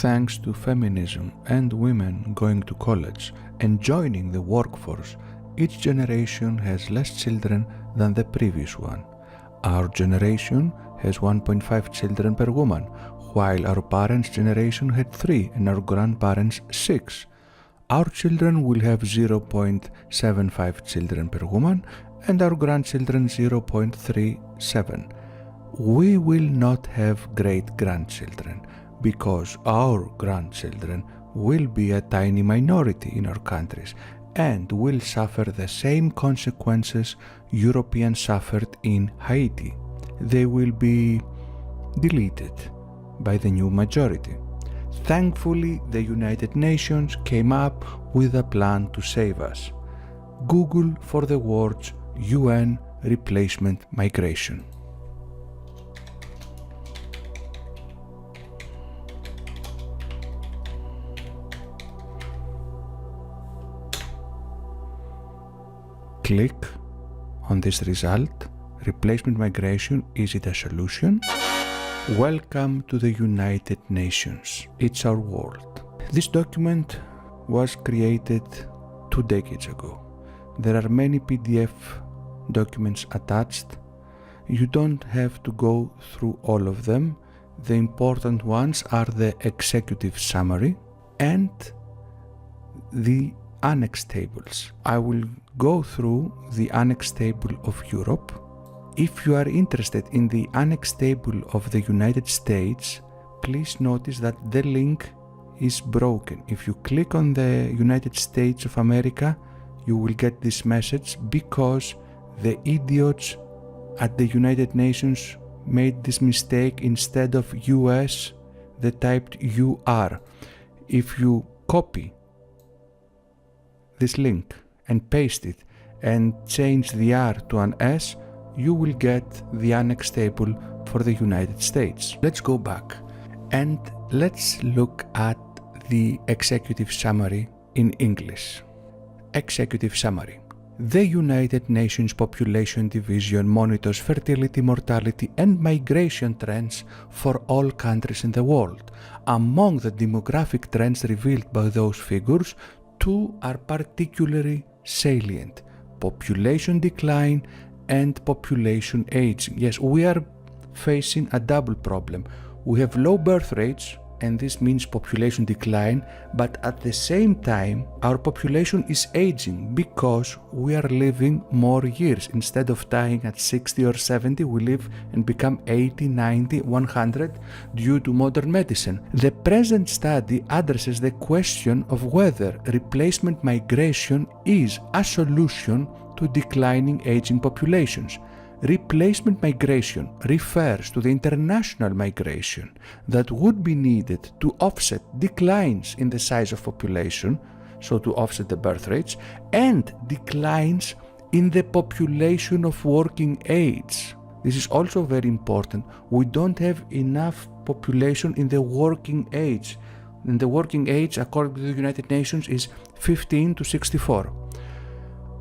Thanks to feminism and women going to college and joining the workforce, each generation has less children than the previous one. Our generation has 1.5 children per woman, while our parents' generation had 3 and our grandparents 6. Our children will have 0.75 children per woman and our grandchildren 0.37. We will not have great-grandchildren because our grandchildren will be a tiny minority in our countries and will suffer the same consequences Europeans suffered in Haiti. They will be deleted by the new majority. Thankfully, the United Nations came up with a plan to save us. Google for the words UN replacement migration. Click on this result. Replacement migration, is it a solution? Welcome to the United Nations. It's our world. This document was created 2 decades ago. There are many PDF documents attached. You don't have to go through all of them. The important ones are the executive summary and the annex tables. I will go through the annex table of Europe. If you are interested in the annex table of the United States, please notice that the link is broken. If you click on the United States of America, you will get this message because the idiots at the United Nations made this mistake. Instead of US, they typed UR. If you copy this link and paste it and change the R to an S, you will get the annex table for the United States. Let's go back and let's look at the executive summary in English. Executive summary. The United Nations Population Division monitors fertility, mortality, and migration trends for all countries in the world. Among the demographic trends revealed by those figures, 2 are particularly salient: population decline and population aging. Yes, we are facing a double problem. We have low birth rates, and this means population decline, but at the same time, our population is aging because we are living more years. Instead of dying at 60 or 70, we live and become 80, 90, 100 due to modern medicine. The present study addresses the question of whether replacement migration is a solution to declining aging populations. Replacement migration refers to the international migration that would be needed to offset declines in the size of population, so to offset the birth rates, and declines in the population of working age. This is also very important. We don't have enough population in the working age. And the working age, according to the United Nations, is 15 to 64.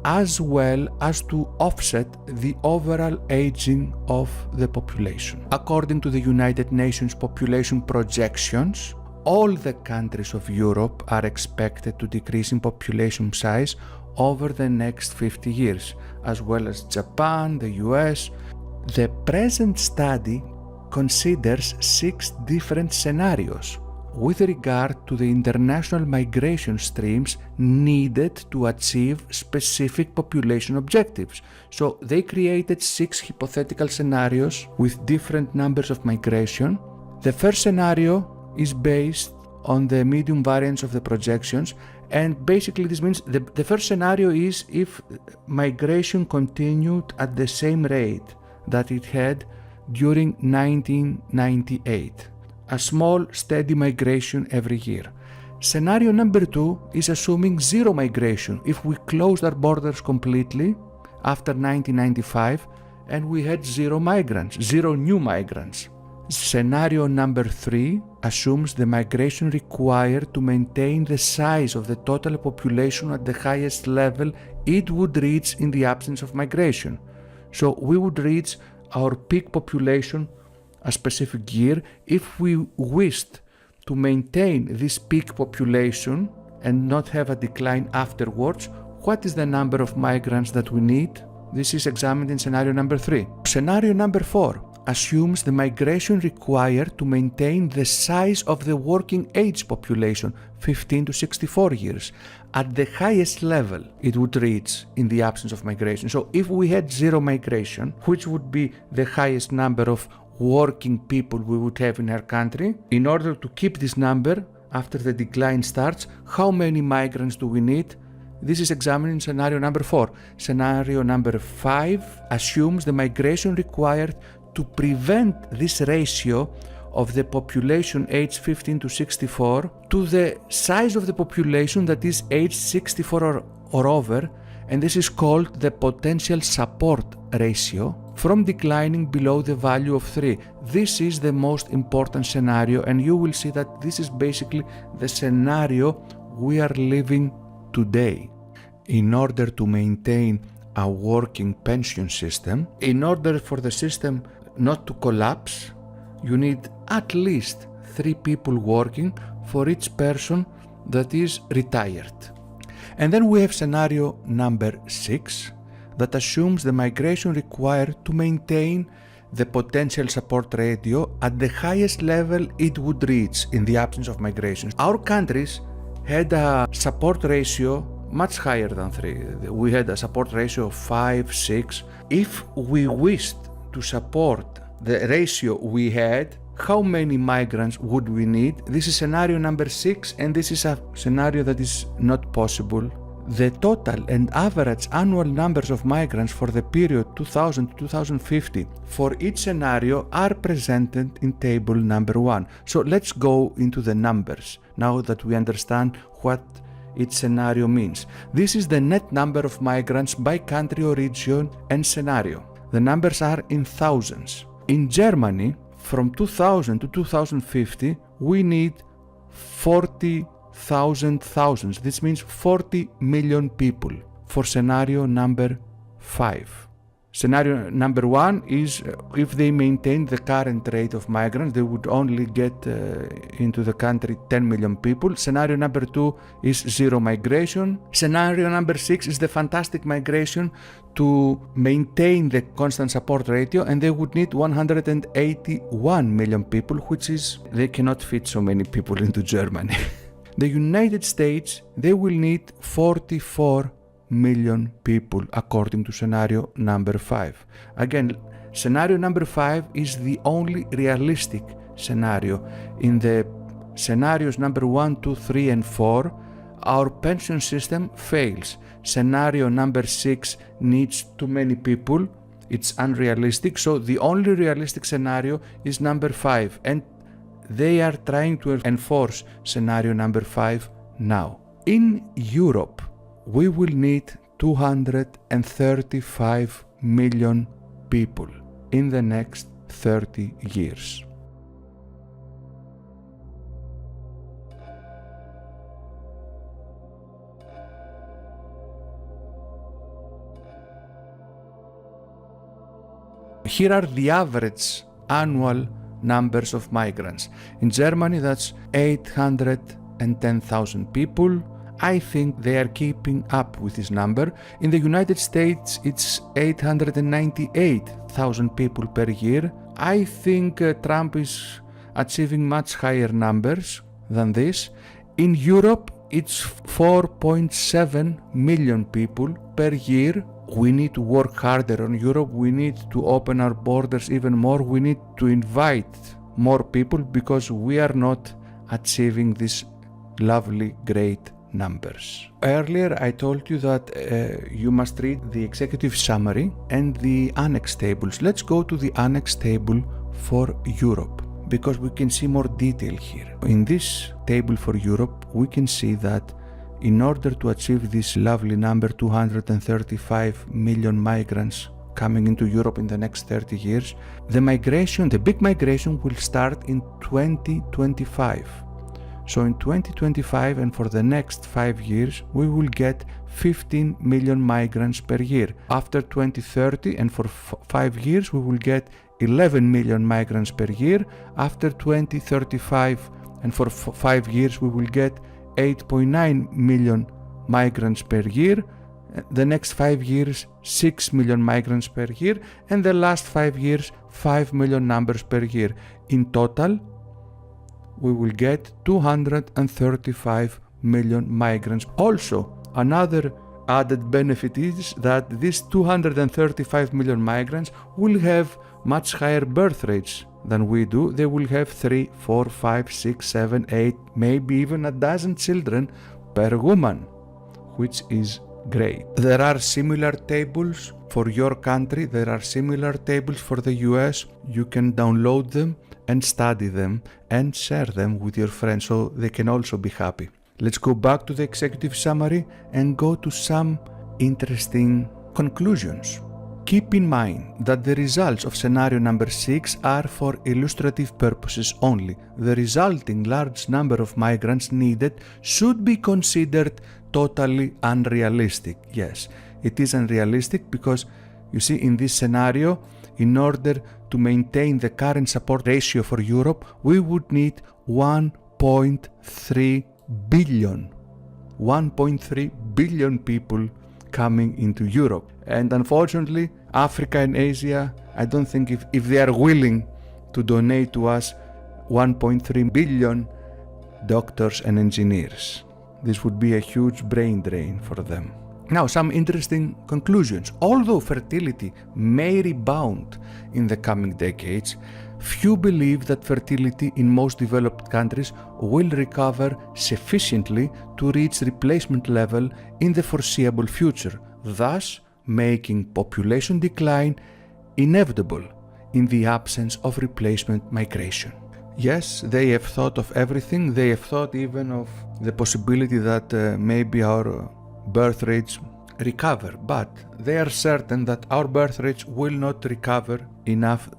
As well as to offset the overall aging of the population. According to the United Nations population projections, all the countries of Europe are expected to decrease in population size over the next 50 years, as well as Japan, the US. The present study considers 6 different scenarios with regard to the international migration streams needed to achieve specific population objectives. So they created 6 hypothetical scenarios with different numbers of migration. The first scenario is based on the medium variance of the projections, and basically this means the first scenario is if migration continued at the same rate that it had during 1998. A small, steady migration every year. Scenario number 2 is assuming zero migration if we closed our borders completely after 1995 and we had zero new migrants. Scenario number 3 assumes the migration required to maintain the size of the total population at the highest level it would reach in the absence of migration. So we would reach our peak population a specific year if we wished to maintain this peak population and not have a decline afterwards, what is the number of migrants that we need? This is examined in scenario number 3. Scenario number 4 assumes the migration required to maintain the size of the working age population, 15 to 64 years, at the highest level it would reach in the absence of migration. So if we had zero migration, which would be the highest number of working people we would have in our country, in order to keep this number after the decline starts, how many migrants do we need? This is examined in scenario number 4. Scenario number 5 assumes the migration required to prevent this ratio of the population aged 15 to 64 to the size of the population that is aged 64 or over, and this is called the potential support ratio, from declining below the value of 3. This is the most important scenario, and you will see that this is basically the scenario we are living today. In order to maintain a working pension system, in order for the system not to collapse, you need at least 3 people working for each person that is retired. And then we have scenario number 6 that assumes the migration required to maintain the potential support ratio at the highest level it would reach in the absence of migration. Our countries had a support ratio much higher than 3. We had a support ratio of 5, 6. If we wished to support the ratio we had, how many migrants would we need? This is scenario number 6, and this is a scenario that is not possible. The total and average annual numbers of migrants for the period 2000 to 2050 for each scenario are presented in table number 1. So let's go into the numbers now that we understand what each scenario means. This is the net number of migrants by country or region and scenario. The numbers are in thousands. In Germany, from 2000 to 2050, we need 40,000 thousands. This means 40 million people for scenario number 5. Scenario number 1 is if they maintain the current rate of migrants, they would only get into the country 10 million people. Scenario number 2 is zero migration. Scenario number 6 is the fantastic migration to maintain the constant support ratio, and they would need 181 million people, which is, they cannot fit so many people into Germany. The United States, they will need 44 million people according to scenario number 5. Again, scenario number 5 is the only realistic scenario. In the scenarios number 1, 2, 3 and 4, our pension system fails. Scenario number 6 needs too many people. It's unrealistic. So the only realistic scenario is number 5, and they are trying to enforce scenario number 5 now. In Europe, we will need 235 million people in the next 30 years. Here are the average annual numbers of migrants. In Germany, that's 810,000 people. I think they are keeping up with this number. In the United States, it's 898,000 people per year. I think Trump is achieving much higher numbers than this. In Europe, it's 4.7 million people per year. We need to work harder on Europe. We need to open our borders even more. We need to invite more people because we are not achieving this lovely, great numbers. Earlier I told you that you must read the executive summary and the annex tables. Let's go to the annex table for Europe because we can see more detail here. In this table for Europe, we can see that in order to achieve this lovely number, 235 million migrants coming into Europe in the next 30 years, the big migration will start in 2025. So in 2025 and for the next 5 years, we will get 15 million migrants per year. After 2030 and for 5 years, we will get 11 million migrants per year. After 2035, and for 5 years we will get 8.9 million migrants per year. The next 5 years, 6 million migrants per year, and the last 5 years, 5 million numbers per year. In total, we will get 235 million migrants. Also, another added benefit is that these 235 million migrants will have much higher birth rates than we do. They will have 3, 4, 5, 6, 7, 8, maybe even a dozen children per woman, which is great. There are similar tables for your country. There are similar tables for the US. You can download them and study them and share them with your friends so they can also be happy. Let's go back to the executive summary and go to some interesting conclusions. Keep in mind that the results of scenario number 6 are for illustrative purposes only. The resulting large number of migrants needed should be considered totally unrealistic. Yes, it is unrealistic because, you see, in this scenario, in order to maintain the current support ratio for Europe, we would need 1.3 billion. 1.3 billion people coming into Europe. And unfortunately, Africa and Asia, I don't think if they are willing to donate to us 1.3 billion doctors and engineers. This would be a huge brain drain for them. Now, some interesting conclusions. Although fertility may rebound in the coming decades, few believe that fertility in most developed countries will recover sufficiently to reach replacement level in the foreseeable future, thus making population decline inevitable in the absence of replacement migration. Yes, they have thought of everything. They have thought even of the possibility that maybe our birth rates recover, but they are certain that our birth rates will not recover enough.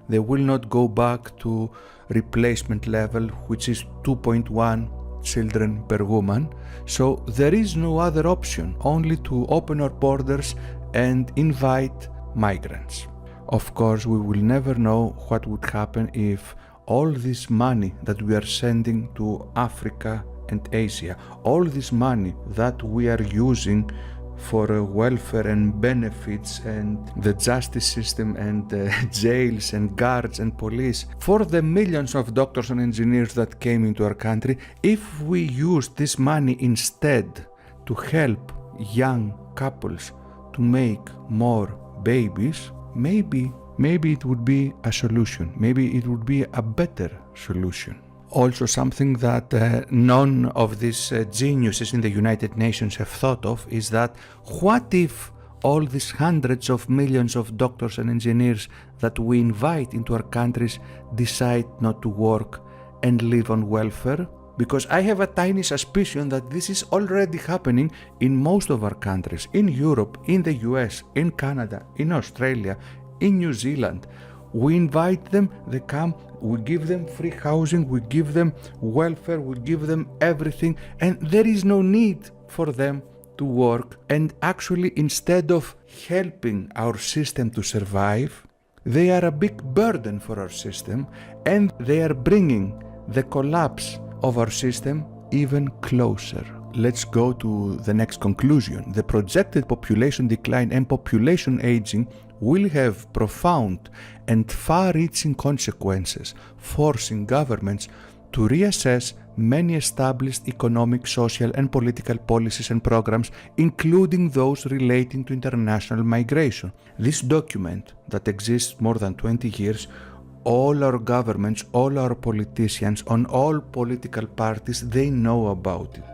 They will not go back to replacement level, which is 2.1 children per woman. So there is no other option, only to open our borders and invite migrants. Of course, we will never know what would happen if all this money that we are sending to Africa and Asia, all this money that we are using for welfare and benefits and the justice system and jails and guards and police, for the millions of doctors and engineers that came into our country, if we use this money instead to help young couples to make more babies, maybe it would be a solution. Maybe it would be a better solution. Also, something that none of these geniuses in the United Nations have thought of is that what if all these hundreds of millions of doctors and engineers that we invite into our countries decide not to work and live on welfare? Because I have a tiny suspicion that this is already happening in most of our countries, in Europe, in the US, in Canada, in Australia, in New Zealand. We invite them, they come, we give them free housing, we give them welfare, we give them everything, and there is no need for them to work. And actually, instead of helping our system to survive, they are a big burden for our system, and they are bringing the collapse of our system even closer. Let's go to the next conclusion. The projected population decline and population aging will have profound and far-reaching consequences, forcing governments to reassess many established economic, social, and political policies and programs, including those relating to international migration. This document that exists more than 20 years, all our governments, all our politicians, on all political parties, they know about it.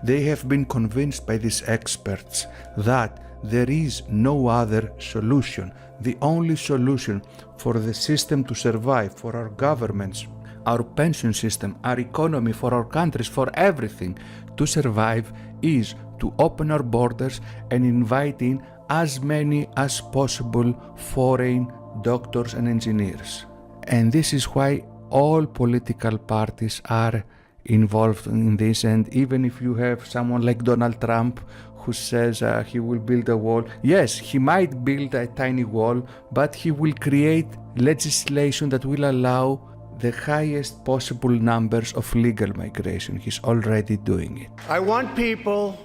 They have been convinced by these experts that there is no other solution. The only solution for the system to survive, for our governments, our pension system, our economy, for our countries, for everything to survive is to open our borders and invite in as many as possible foreign doctors and engineers. And this is why all political parties are involved in this. And even if you have someone like Donald Trump who says he will build a wall, yes, he might build a tiny wall, but he will create legislation that will allow the highest possible numbers of legal migration. He's already doing it. I want people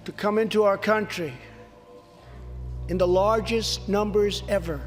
to come into our country in the largest numbers ever.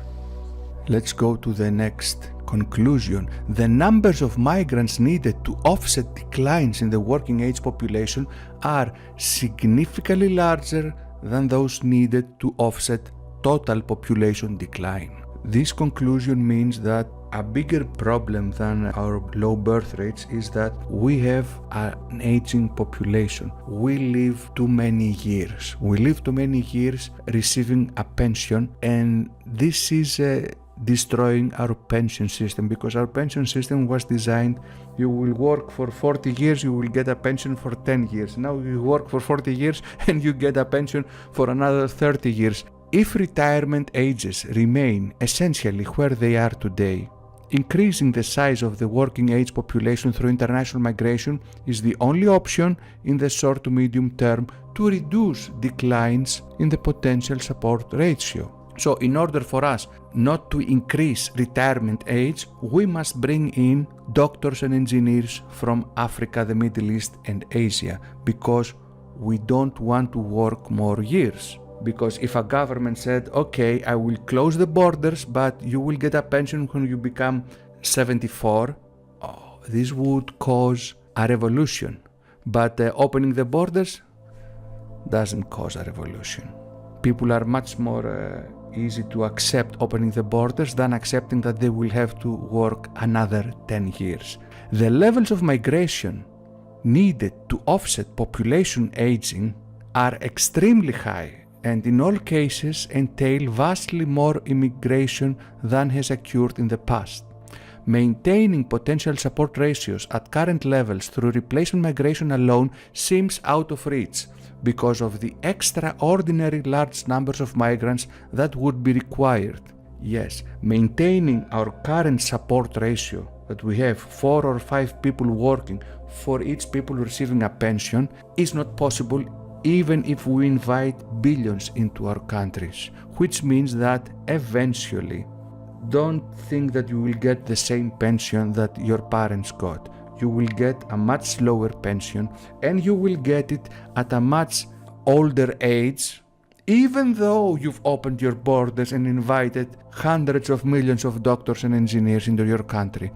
Let's go to the next conclusion. The numbers of migrants needed to offset declines in the working age population are significantly larger than those needed to offset total population decline. This conclusion means that a bigger problem than our low birth rates is that we have an aging population. We live too many years. We live too many years receiving a pension, and this is destroying our pension system, because our pension system was designed, you will work for 40 years, you will get a pension for 10 years. Now you work for 40 years and you get a pension for another 30 years. If retirement ages remain essentially where they are today, increasing the size of the working age population through international migration is the only option in the short to medium term to reduce declines in the potential support ratio. So in order for us not to increase retirement age, we must bring in doctors and engineers from Africa, the Middle East and Asia, because we don't want to work more years. Because if a government said, okay, I will close the borders, but you will get a pension when you become 74, this would cause a revolution. But opening the borders doesn't cause a revolution. People are much more easy to accept opening the borders than accepting that they will have to work another 10 years. The levels of migration needed to offset population aging are extremely high, and in all cases entail vastly more immigration than has occurred in the past. Maintaining potential support ratios at current levels through replacement migration alone seems out of reach because of the extraordinary large numbers of migrants that would be required. Yes, maintaining our current support ratio, that we have 4 or 5 people working for each people receiving a pension, is not possible even if we invite billions into our countries, which means that eventually, don't think that you will get the same pension that your parents got. You will get a much lower pension, and you will get it at a much older age, even though you've opened your borders and invited hundreds of millions of doctors and engineers into your country.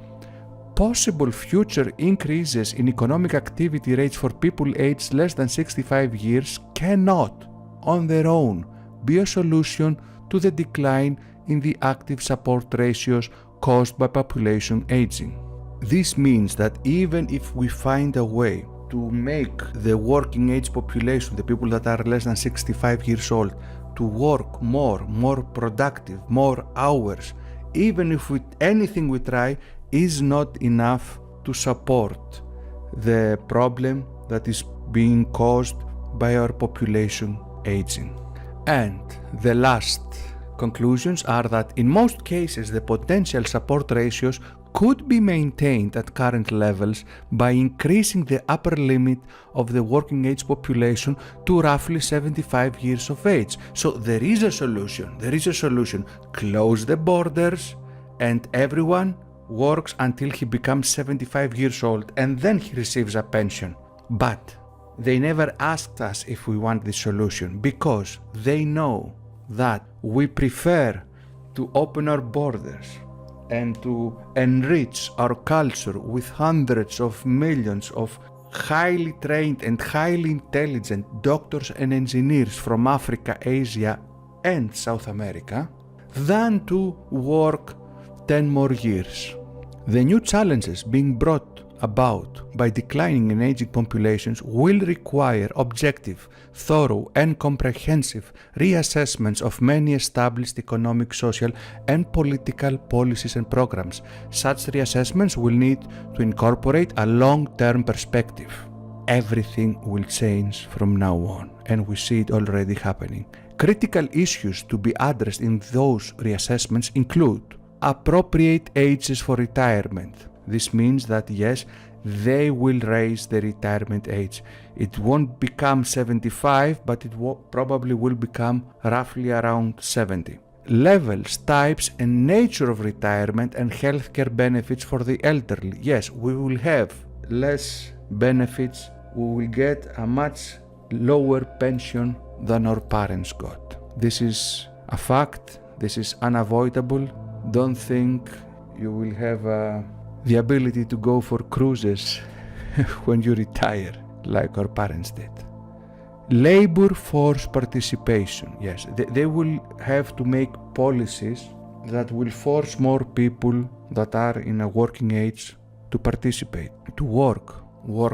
Possible future increases in economic activity rates for people aged less than 65 years cannot, on their own, be a solution to the decline in the active support ratios caused by population aging. This means that even if we find a way to make the working age population, the people that are less than 65 years old, to work more productive, more hours, even if anything we try is not enough to support the problem that is being caused by our population aging. And the last conclusions are that in most cases the potential support ratios could be maintained at current levels by increasing the upper limit of the working age population to roughly 75 years of age. So there is a solution. Close the borders and everyone works until he becomes 75 years old and then he receives a pension. But they never asked us if we want this solution, because they know that we prefer to open our borders and to enrich our culture with hundreds of millions of highly trained and highly intelligent doctors and engineers from Africa, Asia and South America, than to work 10 more years. The new challenges being brought about by declining and aging populations will require objective, thorough and comprehensive reassessments of many established economic, social and political policies and programs. Such reassessments will need to incorporate a long-term perspective. Everything will change from now on, and we see it already happening. Critical issues to be addressed in those reassessments include appropriate ages for retirement. This means that yes, they will raise the retirement age. It won't become 75, but it probably will become roughly around 70. levels, types, and nature of retirement and healthcare benefits for the elderly. Yes, we will have less benefits, we will get a much lower pension than our parents got. This is a fact, this is unavoidable. Don't think you will have the ability to go for cruises when you retire like our parents did. Labor force participation. Yes, they will have to make policies that will force more people that are in a working age to participate, to work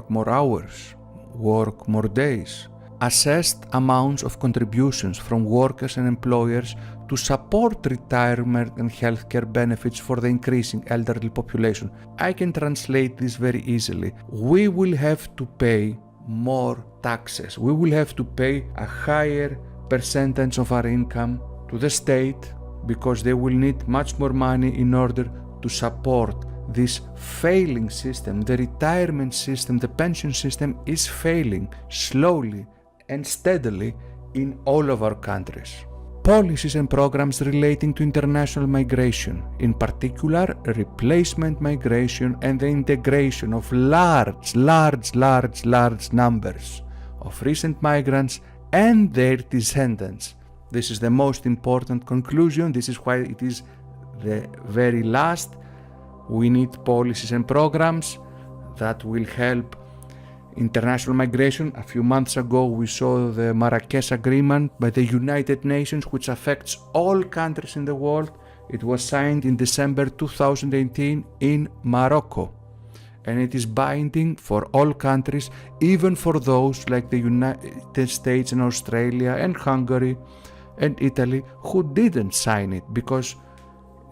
more hours, work more days. Assessed amounts of contributions from workers and employers to support retirement and healthcare benefits for the increasing elderly population. I can translate this very easily. We will have to pay more taxes. We will have to pay a higher percentage of our income to the state because they will need much more money in order to support this failing system. The retirement system, the pension system is failing slowly and steadily in all of our countries. Policies and programs relating to international migration, in particular replacement migration and the integration of large numbers of recent migrants and their descendants. This is the most important conclusion. This is why it is the very last. We need policies and programs that will help international migration. A few months ago we saw the Marrakesh Agreement by the United Nations, which affects all countries in the world. It was signed in December 2018 in Morocco, and it is binding for all countries, even for those like the United States and Australia and Hungary and Italy who didn't sign it, because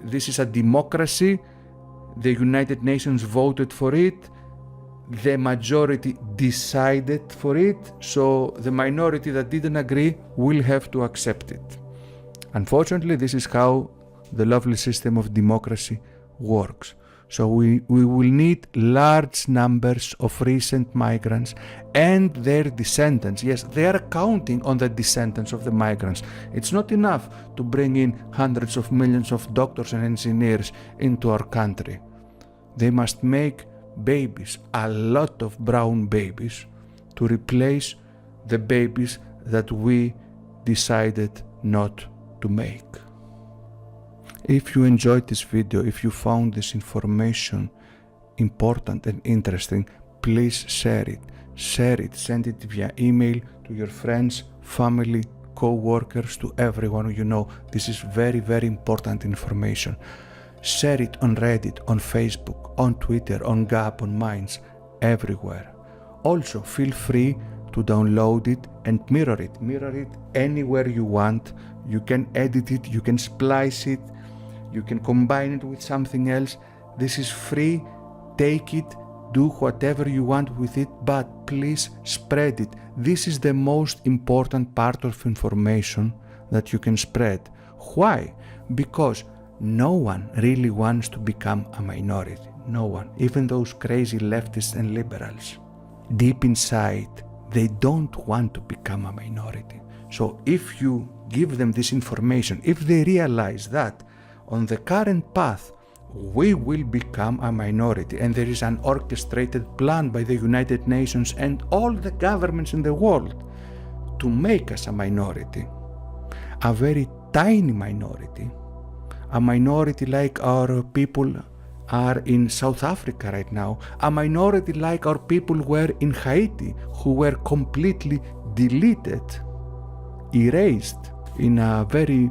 this is a democracy. The United Nations voted for it. The majority decided for it, so the minority that didn't agree will have to accept it. Unfortunately, this is how the lovely system of democracy works. So we will need large numbers of recent migrants and their descendants. Yes, they are counting on the descendants of the migrants. It's not enough to bring in hundreds of millions of doctors and engineers into our country. They must make babies, a lot of brown babies, to replace the babies that we decided not to make. If you enjoyed this video, if you found this information important and interesting, please share it. Send it via email to your friends, family, co-workers, to everyone you know. This is very, very important information. Share it on Reddit, on Facebook, on Twitter, on Gap, on Minds, everywhere. Also, feel free to download it and mirror it. Mirror it anywhere you want. You can edit it, you can splice it, you can combine it with something else. This is free. Take it, do whatever you want with it, but please spread it. This is the most important part of information that you can spread. Why? Because no one really wants to become a minority. No one. Even those crazy leftists and liberals. Deep inside, they don't want to become a minority. So if you give them this information, if they realize that on the current path, we will become a minority, and there is an orchestrated plan by the United Nations and all the governments in the world to make us a minority, a very tiny minority, a minority like our people are in South Africa right now, a minority like our people were in Haiti, who were completely deleted, erased in a very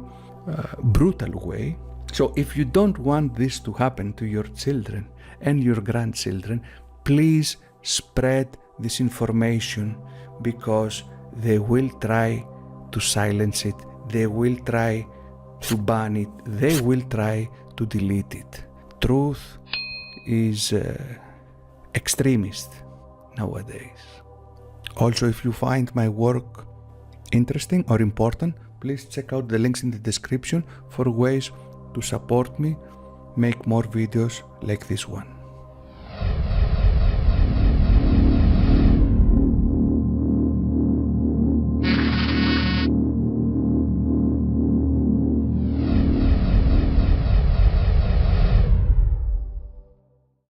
brutal way. So if you don't want this to happen to your children and your grandchildren, please spread this information, because they will try to silence it, they will try to ban it, they will try to delete it. Truth is extremist nowadays. Also, if you find my work interesting or important, please check out the links in the description for ways to support me make more videos like this one.